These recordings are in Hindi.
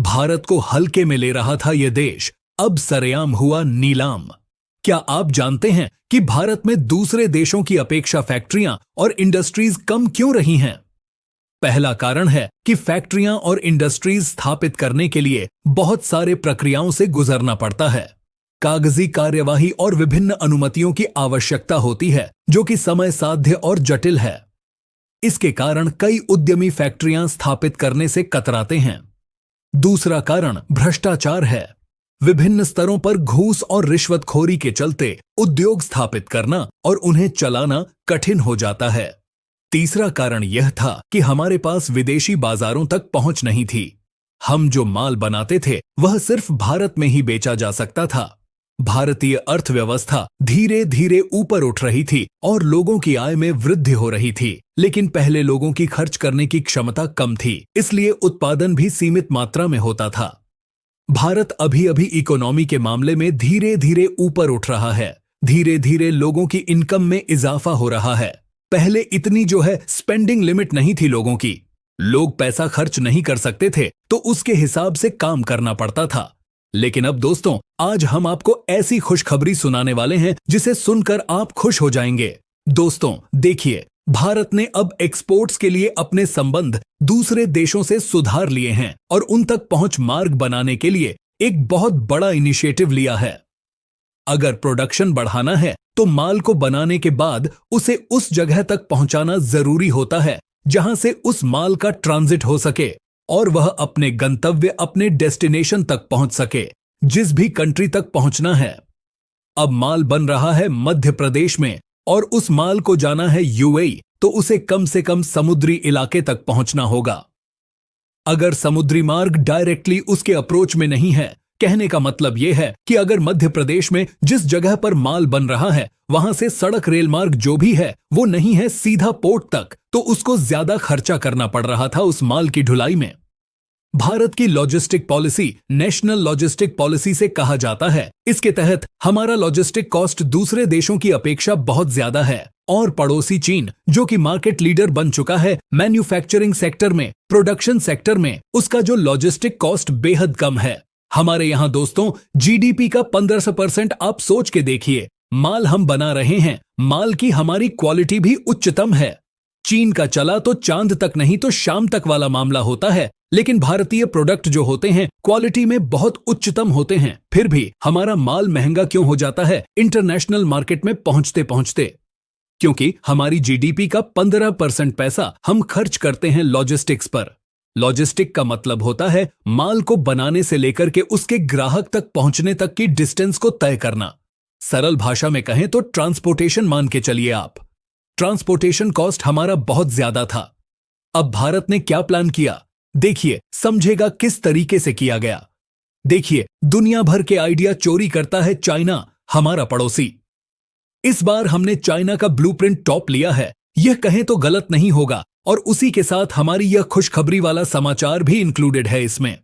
भारत को हल्के में ले रहा था यह देश, अब सरेआम हुआ नीलाम। क्या आप जानते हैं कि भारत में दूसरे देशों की अपेक्षा फैक्ट्रियां और इंडस्ट्रीज कम क्यों रही हैं? पहला कारण है कि फैक्ट्रियां और इंडस्ट्रीज स्थापित करने के लिए बहुत सारे प्रक्रियाओं से गुजरना पड़ता है। कागजी कार्यवाही और विभिन्न अनुमतियों की आवश्यकता होती है, जो कि समय साध्य और जटिल है। इसके कारण कई उद्यमी फैक्ट्रियां स्थापित करने से कतराते हैं। दूसरा कारण भ्रष्टाचार है। विभिन्न स्तरों पर घूस और रिश्वतखोरी के चलते उद्योग स्थापित करना और उन्हें चलाना कठिन हो जाता है। तीसरा कारण यह था कि हमारे पास विदेशी बाजारों तक पहुंच नहीं थी। हम जो माल बनाते थे वह सिर्फ भारत में ही बेचा जा सकता था। भारतीय अर्थव्यवस्था धीरे धीरे ऊपर उठ रही थी और लोगों की आय में वृद्धि हो रही थी, लेकिन पहले लोगों की खर्च करने की क्षमता कम थी, इसलिए उत्पादन भी सीमित मात्रा में होता था। भारत अभी अभी इकोनॉमी के मामले में धीरे धीरे ऊपर उठ रहा है। धीरे धीरे लोगों की इनकम में इजाफा हो रहा है। पहले इतनी स्पेंडिंग लिमिट नहीं थी लोगों की। लोग पैसा खर्च नहीं कर सकते थे तो उसके हिसाब से काम करना पड़ता था। लेकिन अब दोस्तों, आज हम आपको ऐसी खुशखबरी सुनाने वाले हैं जिसे सुनकर आप खुश हो जाएंगे। दोस्तों देखिए, भारत ने अब एक्सपोर्ट्स के लिए अपने संबंध दूसरे देशों से सुधार लिए हैं और उन तक पहुंच मार्ग बनाने के लिए एक बहुत बड़ा इनिशिएटिव लिया है। अगर प्रोडक्शन बढ़ाना है तो माल को बनाने के बाद उसे उस जगह तक पहुंचाना जरूरी होता है जहां से उस माल का ट्रांजिट हो सके और वह अपने गंतव्य, अपने डेस्टिनेशन तक पहुंच सके, जिस भी कंट्री तक पहुंचना है। अब माल बन रहा है मध्य प्रदेश में और उस माल को जाना है यूएई, तो उसे कम से कम समुद्री इलाके तक पहुंचना होगा। अगर समुद्री मार्ग डायरेक्टली उसके अप्रोच में नहीं है, कहने का मतलब यह है कि अगर मध्य प्रदेश में जिस जगह पर माल बन रहा है वहां से सड़क रेल मार्ग जो भी है वो नहीं है सीधा पोर्ट तक, तो उसको ज्यादा खर्चा करना पड़ रहा था उस माल की ढुलाई में। भारत की logistic policy national logistic policy से कहा जाता है। इसके तहत हमारा लॉजिस्टिक कॉस्ट दूसरे देशों की अपेक्षा बहुत ज्यादा है और पड़ोसी चीन, जो कि मार्केट लीडर बन चुका है मैन्युफैक्चरिंग सेक्टर में, प्रोडक्शन सेक्टर में, उसका जो लॉजिस्टिक कॉस्ट बेहद कम है। हमारे यहां दोस्तों जीडीपी का 15% आप सोच के देखिए। माल हम बना रहे हैं, माल की हमारी क्वालिटी भी उच्चतम है। चीन का चला तो चांद तक नहीं तो शाम तक वाला मामला होता है, लेकिन भारतीय प्रोडक्ट जो होते हैं क्वालिटी में बहुत उच्चतम होते हैं। फिर भी हमारा माल महंगा क्यों हो जाता है इंटरनेशनल मार्केट में पहुंचते पहुंचते? क्योंकि हमारी जीडीपी का 15% पैसा हम खर्च करते हैं लॉजिस्टिक्स पर। लॉजिस्टिक का मतलब होता है माल को बनाने से लेकर के उसके ग्राहक तक पहुंचने तक की डिस्टेंस को तय करना। सरल भाषा में कहें तो ट्रांसपोर्टेशन मान के चलिए आप। ट्रांसपोर्टेशन कॉस्ट हमारा बहुत ज्यादा था। अब भारत ने क्या प्लान किया, देखिए, समझेगा किस तरीके से किया गया। देखिए, दुनिया भर के आइडिया चोरी करता है चाइना, हमारा पड़ोसी। इस बार हमने चाइना का ब्लूप्रिंट टॉप लिया है, यह कहें तो गलत नहीं होगा, और उसी के साथ हमारी यह खुशखबरी वाला समाचार भी इंक्लूडेड है इसमें।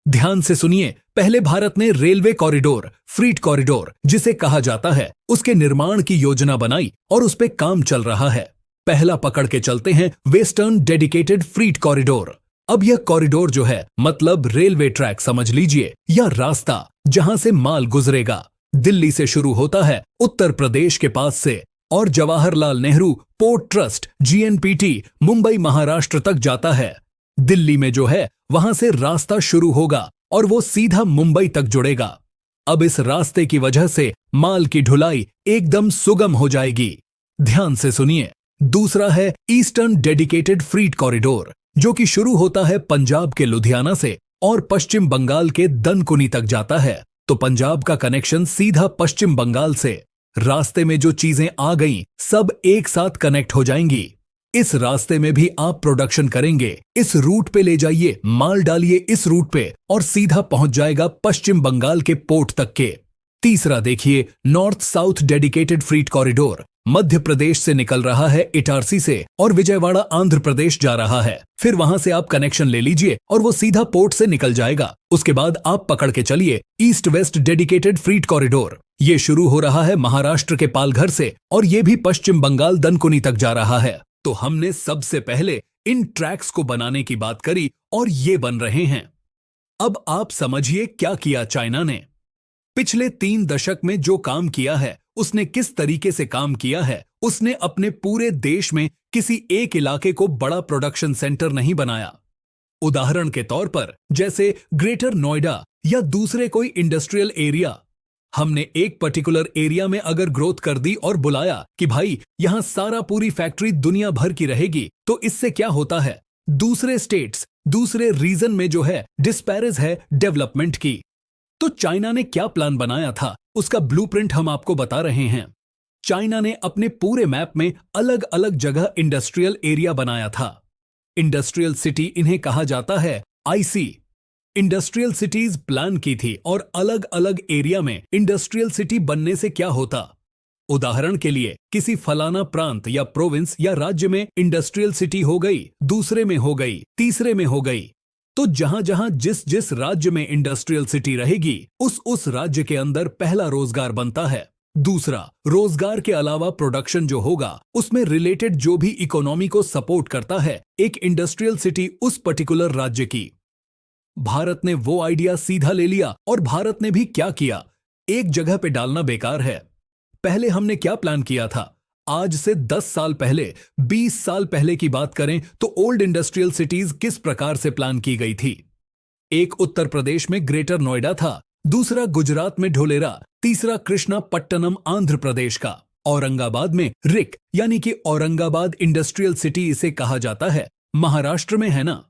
ध्यान से सुनिए, पहले भारत ने रेलवे कॉरिडोर, फ्रीट कॉरिडोर जिसे कहा जाता है, उसके निर्माण की योजना बनाई और उस पे काम चल रहा है। पहला पकड़ के चलते हैं वेस्टर्न डेडिकेटेड फ्रीट कॉरिडोर। अब यह कॉरिडोर जो है मतलब रेलवे ट्रैक समझ लीजिए, या रास्ता जहां से माल गुजरेगा, दिल्ली से शुरू होता है उत्तर प्रदेश के पास से और जवाहरलाल नेहरू पोर्ट ट्रस्ट जीएनपीटी मुंबई महाराष्ट्र तक जाता है। दिल्ली में जो है वहां से रास्ता शुरू होगा और वो सीधा मुंबई तक जुड़ेगा। अब इस रास्ते की वजह से माल की ढुलाई एकदम सुगम हो जाएगी। ध्यान से सुनिए, दूसरा है ईस्टर्न डेडिकेटेड फ्रीट कॉरिडोर, जो कि शुरू होता है पंजाब के लुधियाना से और पश्चिम बंगाल के दनकुनी तक जाता है। तो पंजाब का कनेक्शन सीधा पश्चिम बंगाल से। रास्ते में जो चीजें आ गईं, सब एक साथ कनेक्ट हो जाएंगी। इस रास्ते में भी आप प्रोडक्शन करेंगे, इस रूट पे ले जाइए, माल डालिए इस रूट पे और सीधा पहुंच जाएगा पश्चिम बंगाल के पोर्ट तक के। तीसरा देखिए, north south dedicated freight corridor Madhya Pradesh से निकल रहा है इटारसी से और विजयवाड़ा आंध्र प्रदेश जा रहा है। फिर वहां से आप कनेक्शन ले लीजिए और वो सीधा पोर्ट से निकल जाएगा। उसके बाद आप पकड़ के चलिए east west dedicated freight corridor. ये शुरू हो रहा है महाराष्ट्र के पालघर से और ये भी पश्चिम बंगाल दनकुनी तक जा रहा है। तो हमने सबसे पहले इन ट्रैक्स को बनाने की बात करी और ये बन रहे हैं। अब आप समझिए क्या किया चाइना ने। पिछले 3 दशक में जो काम किया है, उसने किस तरीके से काम किया है। उसने अपने पूरे देश में किसी एक इलाके को बड़ा प्रोडक्शन सेंटर नहीं बनाया। उदाहरण के तौर पर जैसे ग्रेटर नोएडा या दूसरे कोई इंडस्ट्रियल एरिया, हमने एक पर्टिकुलर एरिया में अगर ग्रोथ कर दी और बुलाया कि भाई यहां सारा पूरी फैक्ट्री दुनिया भर की रहेगी, तो इससे क्या होता है, दूसरे स्टेट्स, दूसरे रीजन में जो है डिस्पैरिज है डेवलपमेंट की। तो चाइना ने क्या प्लान बनाया था, उसका ब्लूप्रिंट हम आपको बता रहे हैं। चाइना ने अपने पूरे मैप में अलग अलग जगह इंडस्ट्रियल एरिया बनाया था। इंडस्ट्रियल सिटी इन्हें कहा जाता है, आईसी। इंडस्ट्रियल सिटीज प्लान की थी और अलग अलग एरिया में इंडस्ट्रियल सिटी बनने से क्या होता। उदाहरण के लिए किसी फलाना प्रांत या प्रोविंस या राज्य में इंडस्ट्रियल सिटी हो गई, दूसरे में हो गई, तीसरे में हो गई। तो जहां जहां जिस जिस राज्य में इंडस्ट्रियल सिटी रहेगी, उस राज्य के अंदर पहला रोजगार बनता है। दूसरा, रोजगार के अलावा प्रोडक्शन जो होगा उसमें रिलेटेड जो भी इकोनॉमी को सपोर्ट करता है एक इंडस्ट्रियल सिटी उस पर्टिकुलर राज्य की। भारत ने वो आइडिया सीधा ले लिया और भारत ने भी क्या किया, एक जगह पे डालना बेकार है। पहले हमने क्या प्लान किया था, आज से 10 साल पहले, 20 साल पहले की बात करें तो ओल्ड इंडस्ट्रियल सिटीज किस प्रकार से प्लान की गई थी। एक उत्तर प्रदेश में ग्रेटर नोएडा था, दूसरा गुजरात में ढोलेरा, तीसरा कृष्णापट्टनम आंध्र प्रदेश का, औरंगाबाद में रिक यानी कि औरंगाबाद इंडस्ट्रियल सिटी इसे कहा जाता है, महाराष्ट्र में है ना।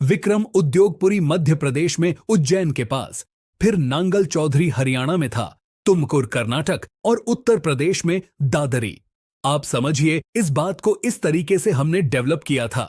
विक्रम उद्योगपुरी मध्य प्रदेश में उज्जैन के पास, फिर नांगल चौधरी हरियाणा में था, तुमकुर कर्नाटक और उत्तर प्रदेश में दादरी। आप समझिए इस बात को इस तरीके से हमने डेवलप किया था।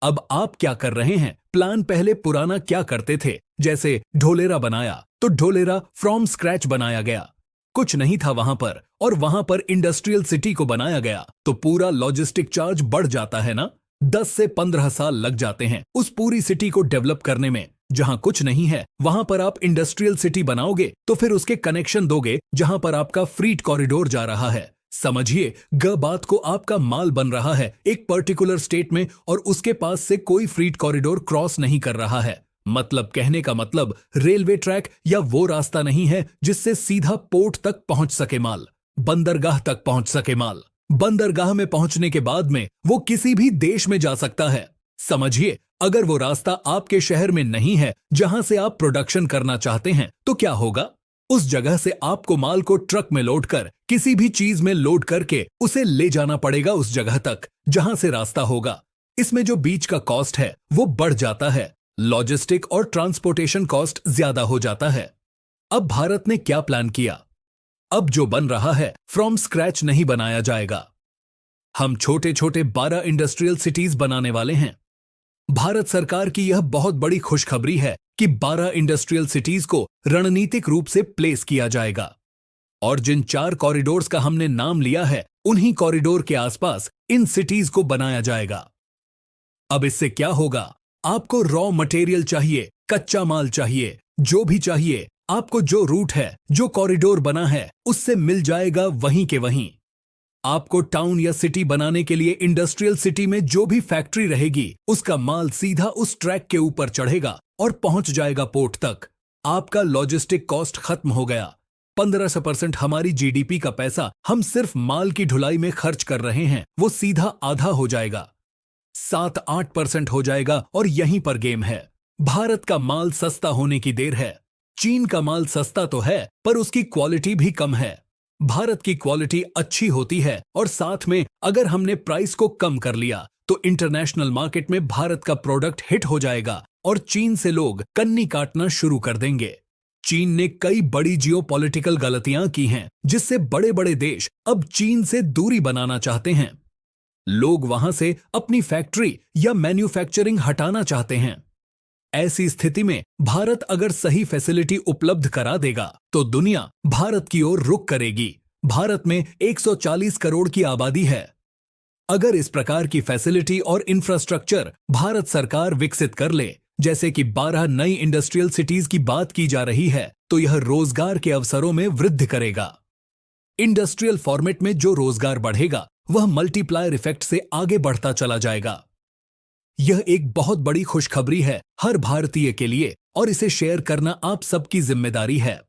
अब आप क्या कर रहे हैं, प्लान पहले पुराना क्या करते थे, जैसे ढोलेरा बनाया तो ढोलेरा फ्रॉम स्क्रैच बनाया गया, कुछ नहीं था वहां पर, और वहां पर इंडस्ट्रियल सिटी को बनाया गया तो पूरा लॉजिस्टिक चार्ज बढ़ जाता है ना। 10 से 15 साल लग जाते हैं उस पूरी सिटी को डेवलप करने में। जहां कुछ नहीं है वहां पर आप इंडस्ट्रियल सिटी बनाओगे तो फिर उसके कनेक्शन दोगे जहां पर आपका फ्रीट कॉरिडोर जा रहा है। समझिए ग बात को, आपका माल बन रहा है एक पर्टिकुलर स्टेट में और उसके पास से कोई फ्रीट कॉरिडोर क्रॉस नहीं कर रहा है। मतलब कहने का मतलब रेलवे ट्रैक या वो रास्ता नहीं है जिससे सीधा पोर्ट तक पहुंच सके माल, बंदरगाह तक पहुंच सके माल। बंदरगाह में पहुंचने के बाद में वो किसी भी देश में जा सकता है। समझिए अगर वो रास्ता आपके शहर में नहीं है जहां से आप प्रोडक्शन करना चाहते हैं तो क्या होगा, उस जगह से आपको माल को ट्रक में लोड कर किसी भी चीज में लोड करके उसे ले जाना पड़ेगा उस जगह तक जहां से रास्ता होगा। इसमें जो बीच का कॉस्ट है वो बढ़ जाता है, लॉजिस्टिक और ट्रांसपोर्टेशन कॉस्ट ज्यादा हो जाता है। अब भारत ने क्या प्लान किया, अब जो बन रहा है फ्रॉम स्क्रैच नहीं बनाया जाएगा। हम छोटे छोटे 12 इंडस्ट्रियल सिटीज बनाने वाले हैं। भारत सरकार की यह बहुत बड़ी खुशखबरी है कि 12 इंडस्ट्रियल सिटीज को रणनीतिक रूप से प्लेस किया जाएगा और जिन 4 कॉरिडोर्स का हमने नाम लिया है उन्हीं कॉरिडोर के आसपास इन सिटीज को बनाया जाएगा। अब इससे क्या होगा, आपको रॉ मटेरियल चाहिए, कच्चा माल चाहिए, जो भी चाहिए, आपको जो रूट है, जो कॉरिडोर बना है उससे मिल जाएगा वहीं के वहीं। आपको टाउन या सिटी बनाने के लिए इंडस्ट्रियल सिटी में जो भी फैक्ट्री रहेगी उसका माल सीधा उस ट्रैक के ऊपर चढ़ेगा और पहुंच जाएगा पोर्ट तक। आपका लॉजिस्टिक कॉस्ट खत्म हो गया। 15% हमारी जीडीपी का पैसा हम सिर्फ माल की ढुलाई में खर्च कर रहे हैं, वो सीधा आधा हो जाएगा, 7-8% हो जाएगा और यहीं पर गेम है। भारत का माल सस्ता होने की देर है। चीन का माल सस्ता तो है पर उसकी क्वालिटी भी कम है। भारत की क्वालिटी अच्छी होती है और साथ में अगर हमने प्राइस को कम कर लिया तो इंटरनेशनल मार्केट में भारत का प्रोडक्ट हिट हो जाएगा और चीन से लोग कन्नी काटना शुरू कर देंगे। चीन ने कई बड़ी जियोपॉलिटिकल गलतियां की हैं जिससे बड़े बड़े देश अब चीन से दूरी बनाना चाहते हैं। लोग वहां से अपनी फैक्ट्री या मैन्युफैक्चरिंग हटाना चाहते हैं। ऐसी स्थिति में भारत अगर सही फैसिलिटी उपलब्ध करा देगा तो दुनिया भारत की ओर रुख करेगी। भारत में 140 करोड़ की आबादी है। अगर इस प्रकार की फैसिलिटी और इंफ्रास्ट्रक्चर भारत सरकार विकसित कर ले, जैसे कि 12 नई इंडस्ट्रियल सिटीज की बात की जा रही है, तो यह रोजगार के अवसरों में वृद्धि करेगा। इंडस्ट्रियल फॉर्मेट में जो रोजगार बढ़ेगा वह मल्टीप्लायर इफेक्ट से आगे बढ़ता चला जाएगा। यह एक बहुत बड़ी खुशखबरी है हर भारतीय के लिए और इसे शेयर करना आप सबकी जिम्मेदारी है।